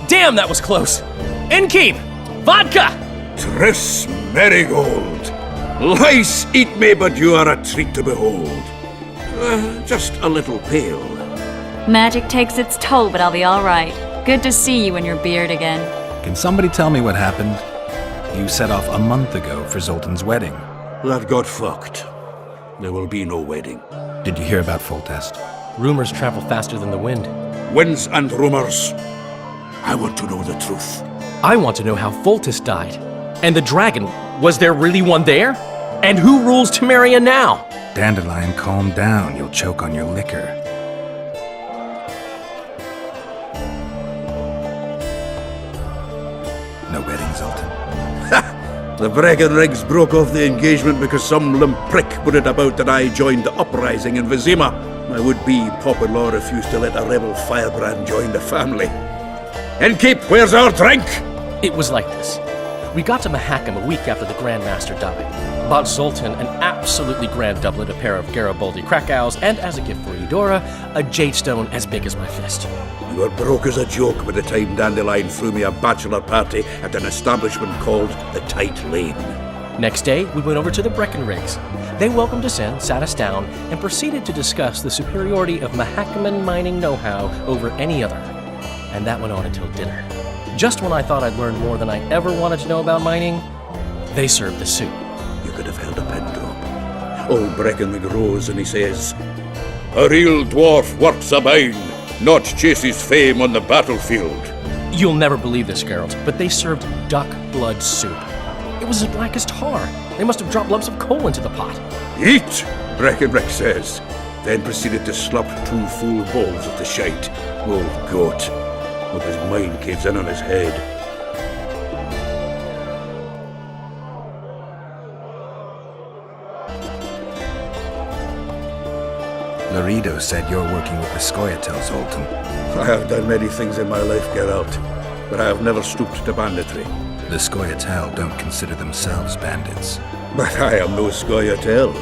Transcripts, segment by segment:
Damn, that was close. Innkeep! Vodka! Triss Marigold. Lice eat me, but you are a treat to behold. Just a little pale. Magic takes its toll, but I'll be all right. Good to see you in your beard again. Can somebody tell me what happened? You set off a month ago for Zoltan's wedding. That got fucked. There will be no wedding. Did you hear about Foltest? Rumors travel faster than the wind. Winds and rumors. I want to know the truth. I want to know how Foltest died. And the dragon, was there really one there? And who rules Temeria now? Dandelion, calm down. You'll choke on your liquor. No wedding, Zoltan. The Breckenrigs broke off the engagement because some limp prick put it about that I joined the uprising in Vizima. My would-be pop-in-law refused to let a rebel firebrand join the family. Innkeep, where's our drink? It was like this. We got to Mahakam a week after the Grand Master died. Bought Zoltan an absolutely grand doublet, a pair of Garibaldi Krakau's, and as a gift for Eudora, a jade stone as big as my fist. You were broke as a joke by the time Dandelion threw me a bachelor party at an establishment called the Tight Lane. Next day, we went over to the Breckenrigs. They welcomed us in, sat us down, and proceeded to discuss the superiority of Mahakaman mining know-how over any other. And that went on until dinner. Just when I thought I'd learned more than I ever wanted to know about mining, they served the soup. You could have held a pin drop. Old Breckenrig rose and he says, "A real dwarf works a mine, not chases fame on the battlefield." You'll never believe this, Geralt, but they served duck blood soup. It was as black as tar. They must have dropped lumps of coal into the pot. "Eat," Breckenrig says, then proceeded to slurp 2 full bowls of the shite. Old goat. Hope his mind caves in on his head. Laredo said you're working with the Scoia'tael, Zoltan. I have done many things in my life, Geralt, but I have never stooped to banditry. The Scoia'tael don't consider themselves bandits. But I am no Scoia'tael.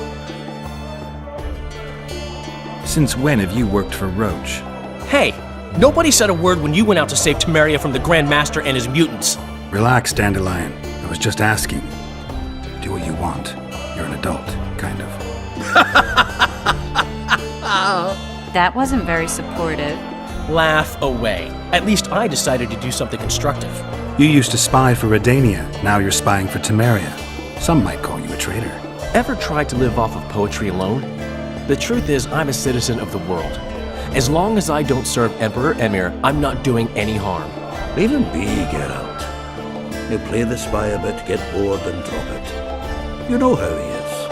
Since when have you worked for Roach? Hey, nobody said a word when you went out to save Temeria from the Grand Master and his mutants. Relax, Dandelion. I was just asking. Do what you want. You're an adult, kind of. That wasn't very supportive. Laugh away. At least I decided to do something constructive. You used to spy for Redania. Now you're spying for Temeria. Some might call you a traitor. Ever tried to live off of poetry alone? The truth is, I'm a citizen of the world. As long as I don't serve Emperor Emir, I'm not doing any harm. Leave him be, Geralt. He'll play the spy a bit, get bored and drop it. You know how he is.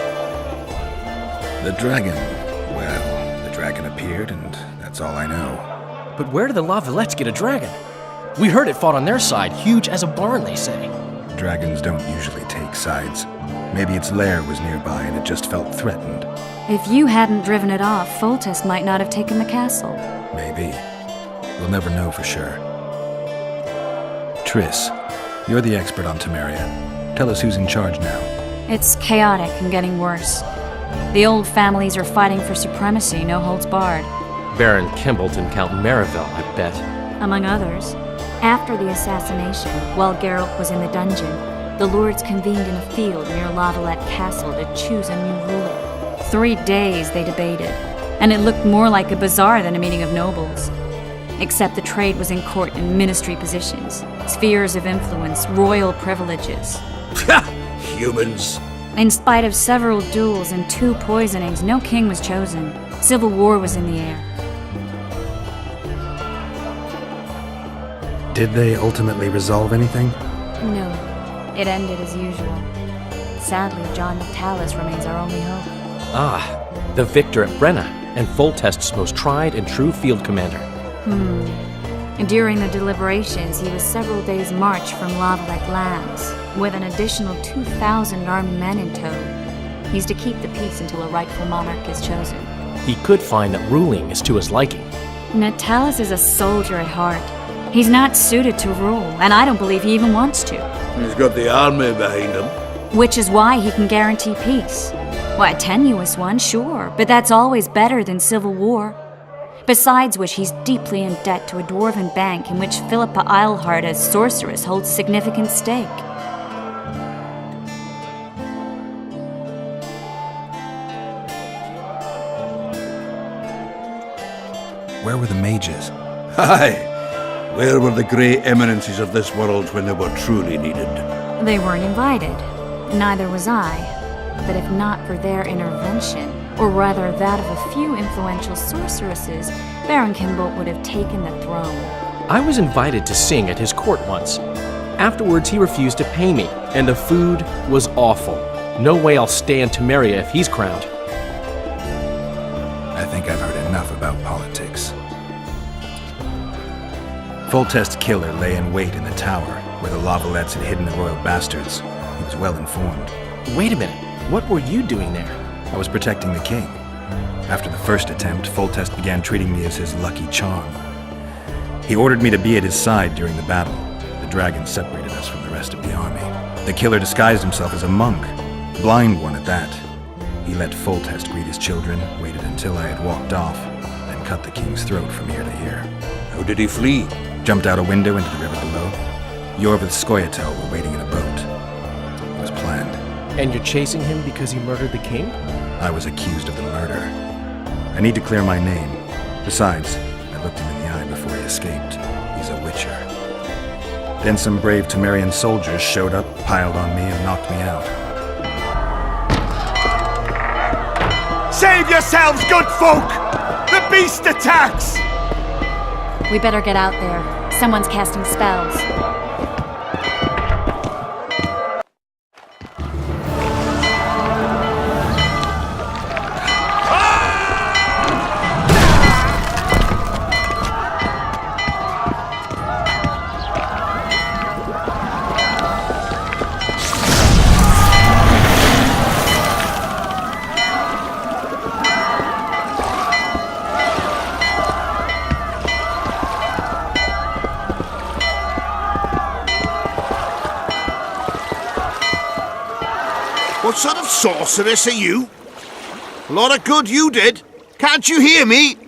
The dragon. Well, the dragon appeared, and that's all I know. But where did the Lavalettes get a dragon? We heard it fought on their side, huge as a barn, they say. Dragons don't usually take sides. Maybe its lair was nearby and it just felt threatened. If you hadn't driven it off, Foltest might not have taken the castle. Maybe. We'll never know for sure. Triss, you're the expert on Temeria. Tell us who's in charge now. It's chaotic and getting worse. The old families are fighting for supremacy, no holds barred. Baron Kimbolt and Count Marivelle, I bet. Among others. After the assassination, while Geralt was in the dungeon, the lords convened in a field near Lavalette Castle to choose a new ruler. 3 days they debated, and it looked more like a bazaar than a meeting of nobles. Except the trade was in court and ministry positions, spheres of influence, royal privileges. Humans. In spite of several duels and 2 poisonings, no king was chosen. Civil war was in the air. Did they ultimately resolve anything? No, it ended as usual. Sadly, John Natalis remains our only hope. Ah, the victor at Brenna, and Foltest's most tried and true field commander. During the deliberations, he was several days' march from Lavalette lands, with an additional 2,000 armed men in tow. He's to keep the peace until a rightful monarch is chosen. He could find that ruling is to his liking. Natalis is a soldier at heart. He's not suited to rule, and I don't believe he even wants to. He's got the army behind him. Which is why he can guarantee peace. Why, a tenuous one, sure, but that's always better than civil war. besides which he's deeply in debt to a dwarven bank in which Philippa Eilhart as sorceress holds significant stake. Where were the mages? Aye. Where were the grey eminences of this world when they were truly needed? They weren't invited. Neither was I. But if not for their intervention, or rather that of a few influential sorceresses, Baron Kimbolt would have taken the throne. I was invited to sing at his court once. Afterwards, he refused to pay me, and the food was awful. No way I'll stay in Temeria if he's crowned. I think I've heard enough about politics. Foltest's killer lay in wait in the tower, where the Lavalettes had hidden the royal bastards. He was well informed. Wait a minute. What were you doing there? I was protecting the king. After the first attempt, Foltest began treating me as his lucky charm. He ordered me to be at his side during the battle. The dragon separated us from the rest of the army. The killer disguised himself as a monk, blind one at that. He let Foltest greet his children, waited until I had walked off, then cut the king's throat from ear to ear. How did he flee? Jumped out a window into the river below. Jorvith Skoyatel were waiting in a boat. It was planned. And you're chasing him because he murdered the king? I was accused of the murder. I need to clear my name. Besides, I looked him in the eye before he escaped. He's a witcher. Then some brave Temerian soldiers showed up, piled on me, and knocked me out. Save yourselves, good folk! The beast attacks! We better get out there. Someone's casting spells. What sort of sorceress are you? A lot of good you did. Can't you hear me?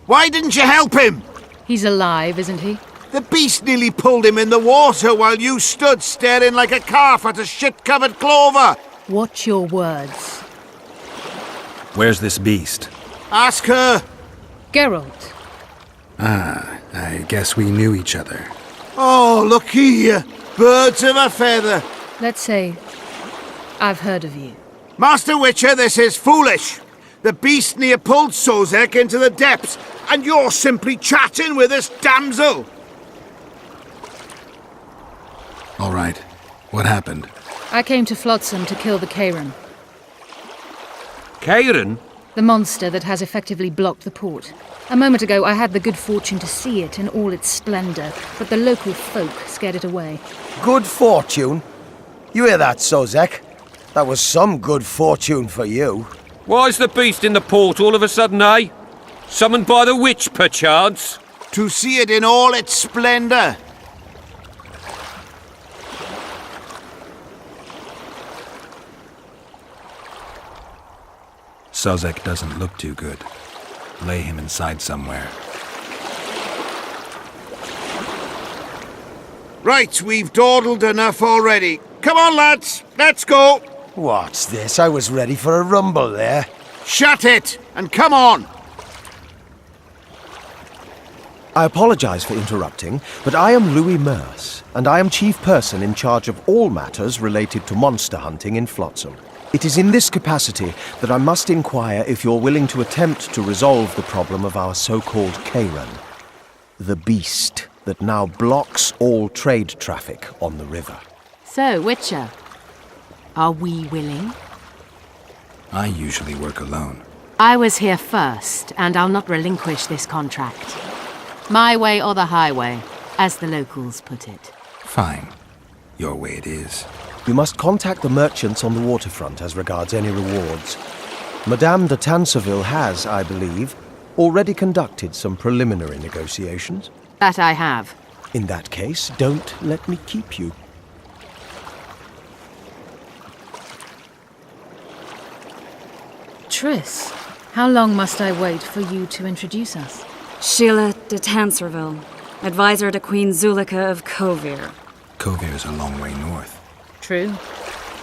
Why didn't you help him? He's alive, isn't he? The beast nearly pulled him in the water while you stood staring like a calf at a shit-covered clover. Watch your words. Where's this beast? Ask her. Geralt. I guess we knew each other. Oh, look here. Birds of a feather. Let's say I've heard of you. Master Witcher, this is foolish. The beast near pulled Sozek into the depths, and you're simply chatting with this damsel. All right. What happened? I came to Flotsam to kill the Kayran, Kayran? the monster that has effectively blocked the port. A moment ago, I had the good fortune to see it in all its splendor, but the local folk scared it away. Good fortune? You hear that, Sozek? That was some good fortune for you. Why's the beast in the port all of a sudden, eh? Summoned by the witch, perchance? To see it in all its splendor. Sozek doesn't look too good. Lay him inside somewhere. Right, we've dawdled enough already. Come on, lads, let's go. What's this? I was ready for a rumble there. Shut it, and come on. I apologize for interrupting, but I am Louis Merce, and I am chief person in charge of all matters related to monster hunting in Flotsam. It is in this capacity that I must inquire if you're willing to attempt to resolve the problem of our so-called Kayran, the beast that now blocks all trade traffic on the river. So, Witcher, are we willing? I usually work alone. I was here first, and I'll not relinquish this contract. My way or the highway, as the locals put it. Fine. Your way it is. You must contact the merchants on the waterfront as regards any rewards. Madame de Tanseville has, I believe, already conducted some preliminary negotiations. That I have. In that case, don't let me keep you. Triss, How long must I wait for you to introduce us? Sheila de Tanserville, advisor to Queen Zulika of Kovir. Kovir's a long way north. True.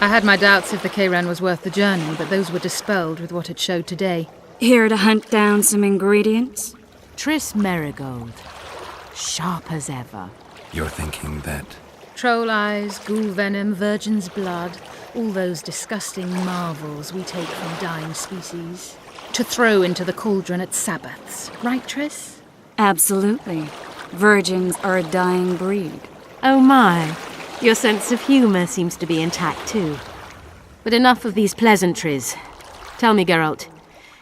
I had my doubts if the Kayran was worth the journey, but those were dispelled with what it showed today. Here to hunt down some ingredients? Triss Merigold. Sharp as ever. You're thinking that... Troll eyes, ghoul venom, virgin's blood, all those disgusting marvels we take from dying species, to throw into the cauldron at Sabbaths. Right, Triss? Absolutely. Virgins are a dying breed. Oh my. Your sense of humour seems to be intact too. But enough of these pleasantries. Tell me, Geralt.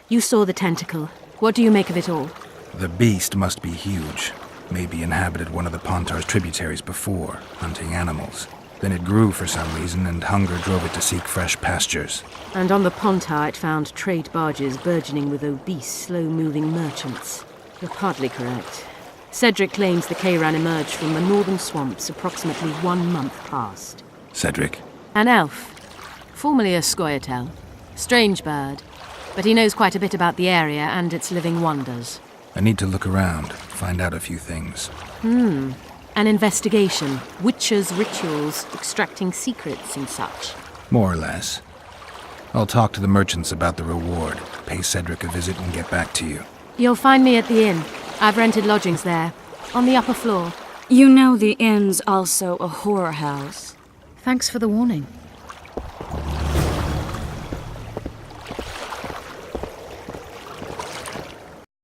You saw the tentacle. What do you make of it all? The beast must be huge. Maybe inhabited one of the Pontar's tributaries before, hunting animals. Then it grew for some reason, and hunger drove it to seek fresh pastures. And on the Pontar it found trade barges burgeoning with obese, slow-moving merchants. You're partly correct. Cedric claims the Kayran emerged from the northern swamps approximately 1 month past. Cedric? An elf. Formerly a Scoia'tael. Strange bird. But he knows quite a bit about the area and its living wonders. I need to look around, find out a few things. An investigation. Witches' rituals, extracting secrets and such. More or less. I'll talk to the merchants about the reward, pay Cedric a visit and get back to you. You'll find me at the inn. I've rented lodgings there, on the upper floor. You know the inn's also a whorehouse. Thanks for the warning.